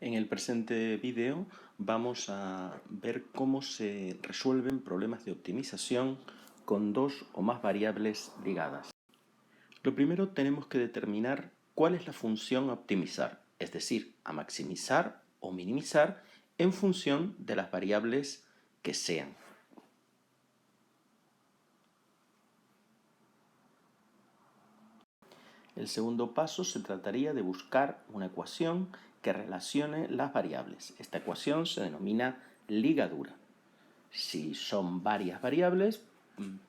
En el presente vídeo vamos a ver cómo se resuelven problemas de optimización con dos o más variables ligadas. Lo primero tenemos que determinar cuál es la función a optimizar, es decir, a maximizar o minimizar en función de las variables que sean. El segundo paso se trataría de buscar una ecuación que relacione las variables. Esta ecuación se denomina ligadura. Si son varias variables,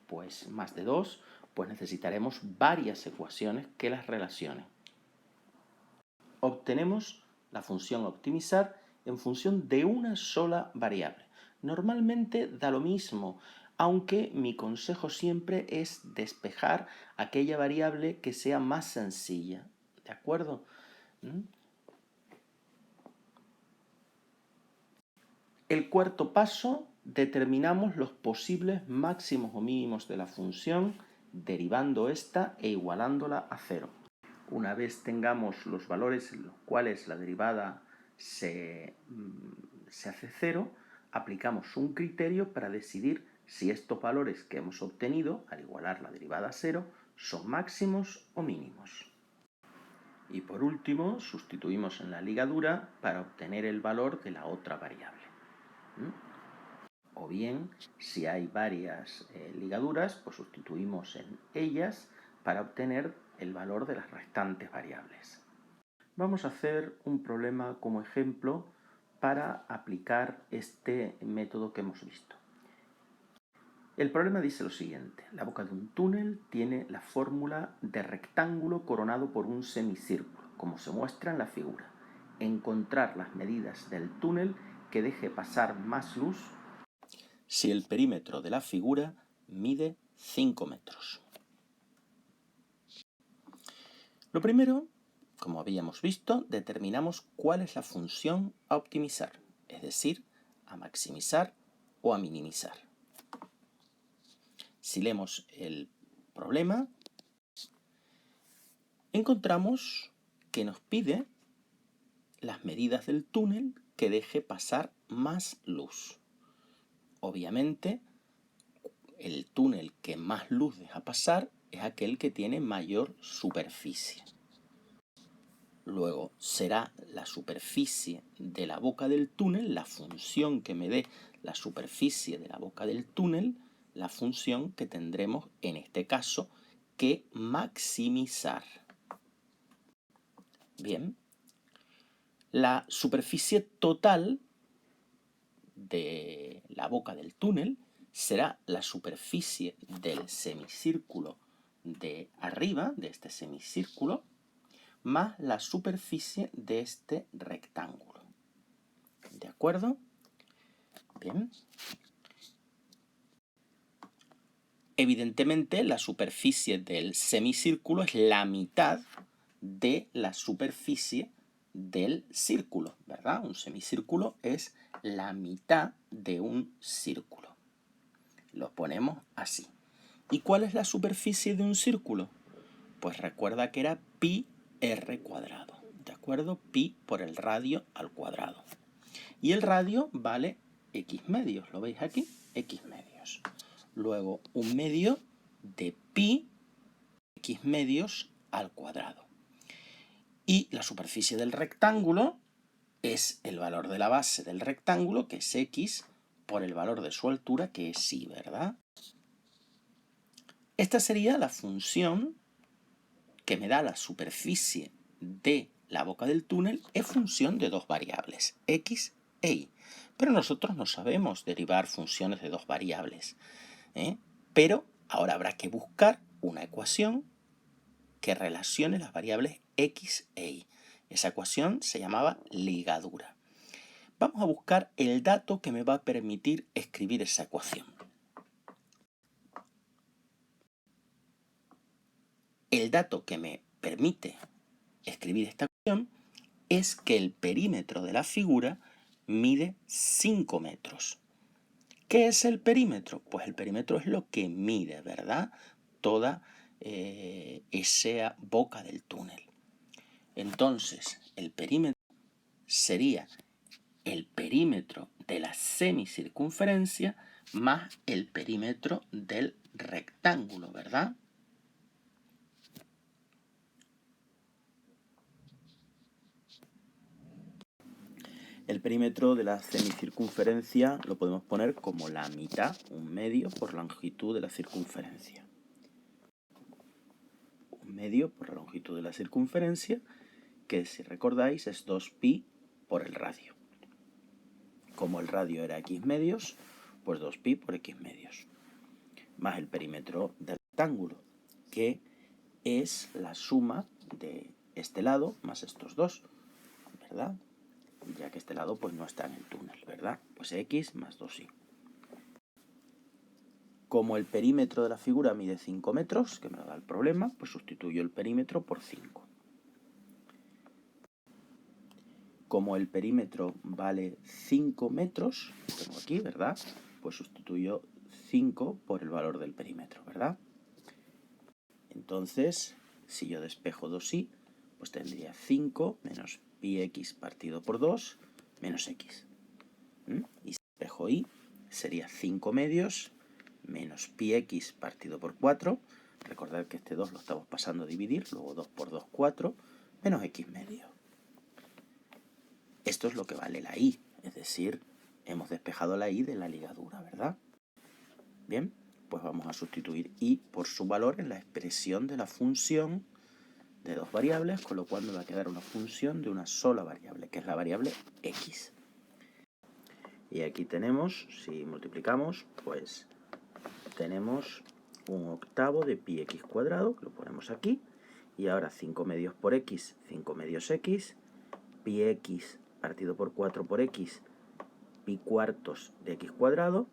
pues más de dos, pues necesitaremos varias ecuaciones que las relacionen. Obtenemos la función optimizar en función de una sola variable. Normalmente da lo mismo, aunque mi consejo siempre es despejar aquella variable que sea más sencilla. ¿De acuerdo? El cuarto paso, determinamos los posibles máximos o mínimos de la función, derivando esta e igualándola a cero. Una vez tengamos los valores en los cuales la derivada se hace cero, aplicamos un criterio para decidir si estos valores que hemos obtenido, al igualar la derivada a cero, son máximos o mínimos. Y por último, sustituimos en la ligadura para obtener el valor de la otra variable. O bien, si hay varias ligaduras, pues sustituimos en ellas para obtener el valor de las restantes variables. Vamos a hacer un problema como ejemplo para aplicar este método que hemos visto. El problema dice lo siguiente: la boca de un túnel tiene la fórmula de rectángulo coronado por un semicírculo, como se muestra en la figura. Encontrar las medidas del túnel que deje pasar más luz si el perímetro de la figura mide 5 metros. Lo primero, como habíamos visto, determinamos cuál es la función a optimizar, es decir, a maximizar o a minimizar. Si leemos el problema, encontramos que nos pide las medidas del túnel que deje pasar más luz. Obviamente, el túnel que más luz deja pasar es aquel que tiene mayor superficie. Luego será la superficie de la boca del túnel, la función que me dé la superficie de la boca del túnel, la función que tendremos en este caso que maximizar. Bien, la superficie total de la boca del túnel será la superficie del semicírculo de arriba, de este semicírculo, más la superficie de este rectángulo. ¿De acuerdo? Bien. Evidentemente, la superficie del semicírculo es la mitad de la superficie del círculo, ¿verdad? Un semicírculo es la mitad de un círculo. Lo ponemos así. ¿Y cuál es la superficie de un círculo? Pues recuerda que era pi r cuadrado, ¿de acuerdo? Pi por el radio al cuadrado. Y el radio vale x medios, ¿lo veis aquí? X medios. Luego, un medio de pi x medios al cuadrado. Y la superficie del rectángulo es el valor de la base del rectángulo, que es x, por el valor de su altura, que es y, ¿verdad? Esta sería la función que me da la superficie de la boca del túnel en función de dos variables, x e y. Pero nosotros no sabemos derivar funciones de dos variables, Pero ahora habrá que buscar una ecuación que relacione las variables x e y. Esa ecuación se llamaba ligadura. Vamos a buscar el dato que me va a permitir escribir esa ecuación. El dato que me permite escribir esta ecuación es que el perímetro de la figura mide 5 metros. ¿Qué es el perímetro? Pues el perímetro es lo que mide, ¿verdad? Toda esa boca del túnel. Entonces, el perímetro sería el perímetro de la semicircunferencia más el perímetro del rectángulo, ¿verdad? El perímetro de la semicircunferencia lo podemos poner como la mitad, un medio por la longitud de la circunferencia. Un medio por la longitud de la circunferencia, que si recordáis es 2pi por el radio. Como el radio era x medios, pues 2pi por x medios. Más el perímetro del rectángulo, que es la suma de este lado más estos dos, ¿verdad? Ya que este lado pues no está en el túnel, ¿verdad? Pues x más 2y. Como el perímetro de la figura mide 5 metros, que me lo da el problema, pues sustituyo el perímetro por 5. Como el perímetro vale 5 metros, tengo aquí, ¿verdad? Pues sustituyo 5 por el valor del perímetro, ¿verdad? Entonces, si yo despejo 2y, pues tendría 5 menos pi x partido por 2 menos x. Y si despejo y, sería 5 medios menos pi x partido por 4. Recordad que este 2 lo estamos pasando a dividir, luego 2 por 2, 4, menos x medio. Esto es lo que vale la y, es decir, hemos despejado la y de la ligadura, ¿verdad? Bien, pues vamos a sustituir y por su valor en la expresión de la función de dos variables, con lo cual me va a quedar una función de una sola variable, que es la variable x. Y aquí tenemos, si multiplicamos, pues tenemos un octavo de pi x cuadrado, que lo ponemos aquí, y ahora 5 medios por x, 5 medios x, pi x partido por 4 por x, pi cuartos de x cuadrado,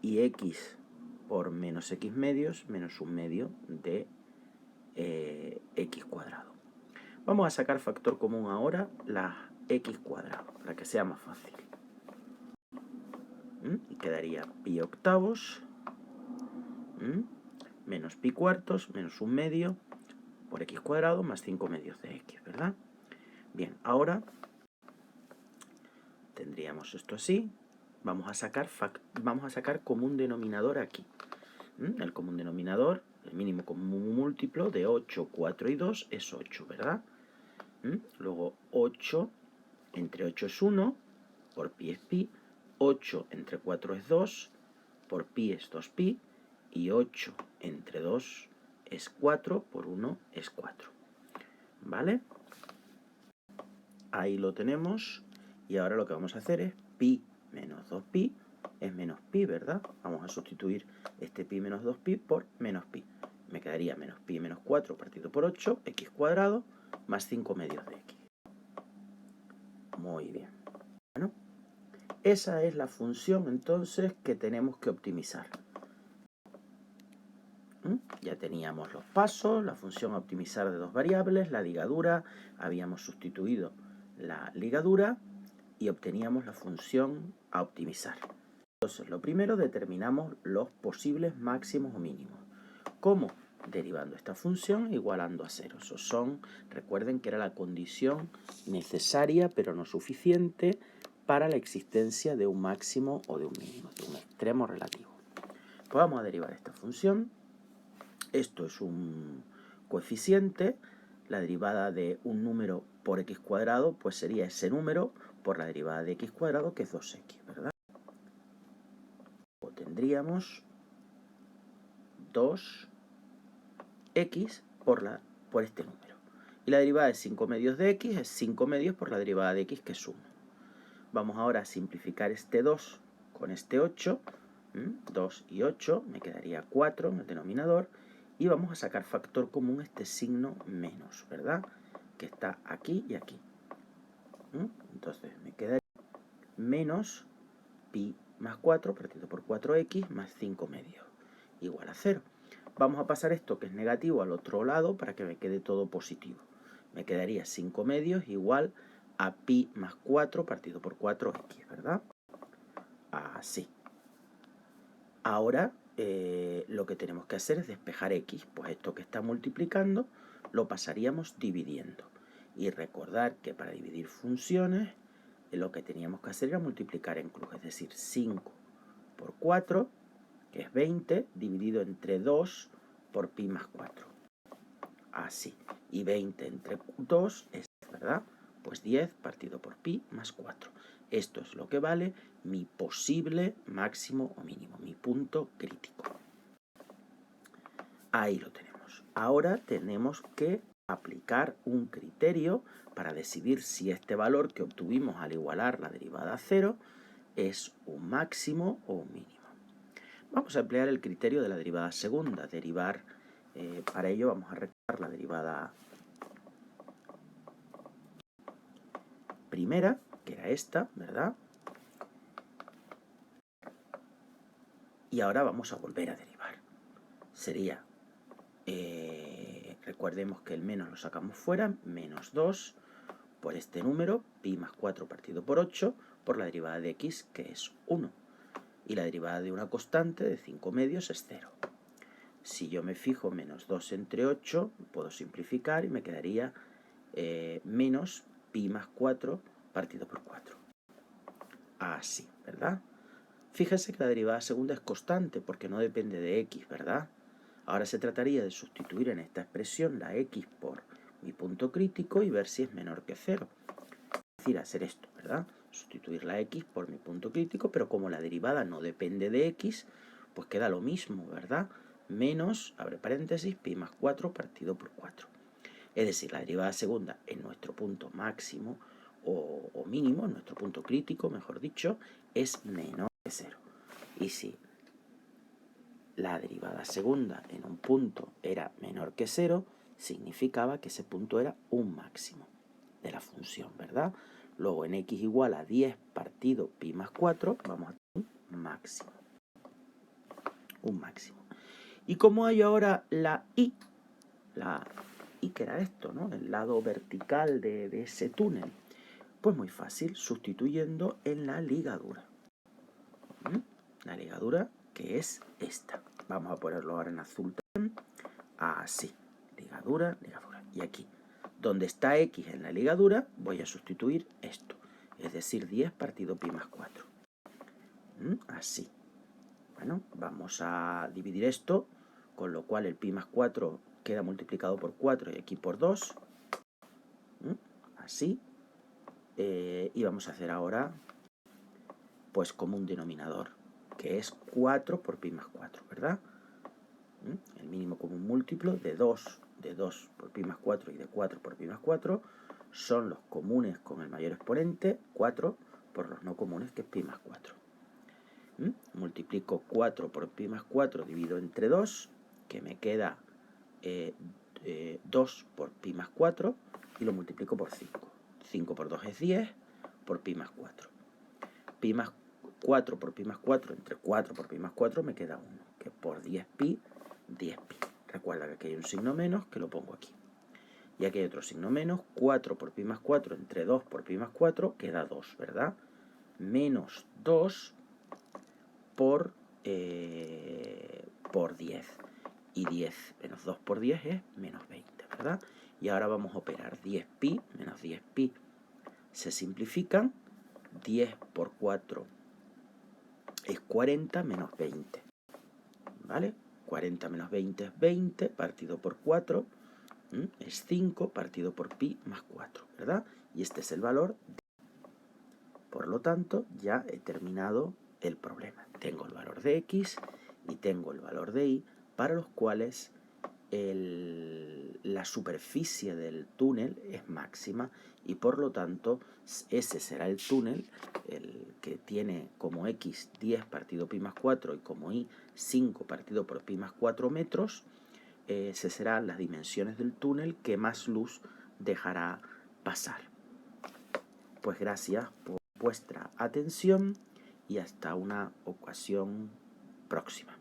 y x por menos x medios, menos un medio de x cuadrado. Vamos a sacar factor común ahora, la x cuadrado, para que sea más fácil. Y quedaría pi octavos menos pi cuartos menos un medio por x cuadrado más 5 medios de x, ¿verdad? Bien, ahora tendríamos esto así. Vamos a sacar común denominador aquí. El común denominador, el mínimo común múltiplo de 8, 4 y 2 es 8, ¿verdad? Luego 8 entre 8 es 1, por pi es pi. 8 entre 4 es 2, por pi es 2pi. Y 8 entre 2 es 4, por 1 es 4. ¿Vale? Ahí lo tenemos. Y ahora lo que vamos a hacer es pi menos 2pi es menos pi, ¿verdad? Vamos a sustituir este pi menos 2pi por menos pi. Me quedaría menos pi menos 4 partido por 8, x cuadrado, más 5 medios de x. Muy bien. Bueno, esa es la función entonces que tenemos que optimizar. Ya teníamos los pasos, la función a optimizar de dos variables, la ligadura, habíamos sustituido la ligadura y obteníamos la función a optimizar. Entonces, lo primero, determinamos los posibles máximos o mínimos. ¿Cómo? Derivando esta función igualando a 0. Esos son, recuerden que era la condición necesaria pero no suficiente para la existencia de un máximo o de un mínimo, de un extremo relativo. Pues vamos a derivar esta función. Esto es un coeficiente. La derivada de un número por x cuadrado pues sería ese número por la derivada de x cuadrado, que es 2x, ¿verdad? O tendríamos 2x por este número. Y la derivada de 5 medios de x es 5 medios por la derivada de x, que es 1. Vamos ahora a simplificar este 2 con este 8. 2 y 8, me quedaría 4 en el denominador. Y vamos a sacar factor común este signo menos, ¿verdad? Que está aquí y aquí. Entonces me quedaría menos pi más 4 partido por 4x más 5 medios igual a 0. Vamos a pasar esto que es negativo al otro lado para que me quede todo positivo. Me quedaría 5 medios igual a pi más 4 partido por 4x, ¿verdad? Así. Ahora lo que tenemos que hacer es despejar x. Pues esto que está multiplicando lo pasaríamos dividiendo. Y recordar que para dividir funciones lo que teníamos que hacer era multiplicar en cruz, es decir, 5 por 4, que es 20, dividido entre 2 por pi más 4. Así. Y 20 entre 2 es, ¿verdad? Pues 10 partido por pi más 4. Esto es lo que vale mi posible máximo o mínimo, mi punto crítico. Ahí lo tenemos. Ahora tenemos que aplicar un criterio para decidir si este valor que obtuvimos al igualar la derivada a 0 es un máximo o un mínimo. Vamos a emplear el criterio de la derivada segunda. Para ello vamos a recordar la derivada primera, que era esta, ¿verdad? Y ahora vamos a volver a derivar. Sería, recordemos que el menos lo sacamos fuera, menos 2 por este número, pi más 4 partido por 8, por la derivada de x, que es 1. Y la derivada de una constante de 5 medios es 0. Si yo me fijo menos 2 entre 8, puedo simplificar y me quedaría menos pi más 4 partido por 4. Así, ¿verdad? Fíjense que la derivada segunda es constante porque no depende de x, ¿verdad? Ahora se trataría de sustituir en esta expresión la x por mi punto crítico y ver si es menor que 0. Es decir, hacer esto, ¿verdad? Sustituir la x por mi punto crítico, pero como la derivada no depende de x, pues queda lo mismo, ¿verdad? Menos, abre paréntesis, pi más 4 partido por 4. Es decir, la derivada segunda en nuestro punto máximo o mínimo, en nuestro punto crítico, mejor dicho, es menor que 0. Y si la derivada segunda en un punto era menor que 0, significaba que ese punto era un máximo de la función, ¿verdad? Luego en x igual a 10 partido pi más 4, vamos a tener un máximo. Un máximo. Y como hay ahora la y que era esto, ¿no? El lado vertical de ese túnel, pues muy fácil, sustituyendo en la ligadura. La ligadura que es esta. Vamos a ponerlo ahora en azul también. Así. Ligadura, ligadura. Y aquí, donde está x en la ligadura, voy a sustituir esto. Es decir, 10 partido pi más 4. Así. Bueno, vamos a dividir esto, con lo cual el pi más 4 queda multiplicado por 4 y aquí por 2. Así. Y vamos a hacer ahora, pues como un denominador, que es 4 por pi más 4, ¿verdad? El mínimo común múltiplo de 2 por pi más 4 y de 4 por pi más 4 son los comunes con el mayor exponente, 4 por los no comunes, que es pi más 4. Multiplico 4 por pi más 4 dividido entre 2, que me queda 2 por pi más 4, y lo multiplico por 5. 5 por 2 es 10 por pi más 4. Pi más 4 por pi más 4 entre 4 por pi más 4 me queda 1, que por 10pi, 10pi. Recuerda que aquí hay un signo menos, que lo pongo aquí. Y aquí hay otro signo menos, 4 por pi más 4 entre 2 por pi más 4 queda 2, ¿verdad? Menos 2 por 10. Y 10 menos 2 por 10 es menos 20, ¿verdad? Y ahora vamos a operar 10pi menos 10pi. Se simplifican. 10 por 4 es 40 menos 20. ¿Vale? 40 menos 20 es 20, partido por 4 es 5, partido por pi más 4, ¿verdad? Y este es el valor. Por lo tanto, ya he terminado el problema. Tengo el valor de x y tengo el valor de y, para los cuales la superficie del túnel es máxima y por lo tanto ese será el túnel, el que tiene como x 10 partido pi más 4 y como y 5 partido por pi más 4 metros. Ese serán las dimensiones del túnel que más luz dejará pasar. Pues gracias por vuestra atención y hasta una ocasión próxima.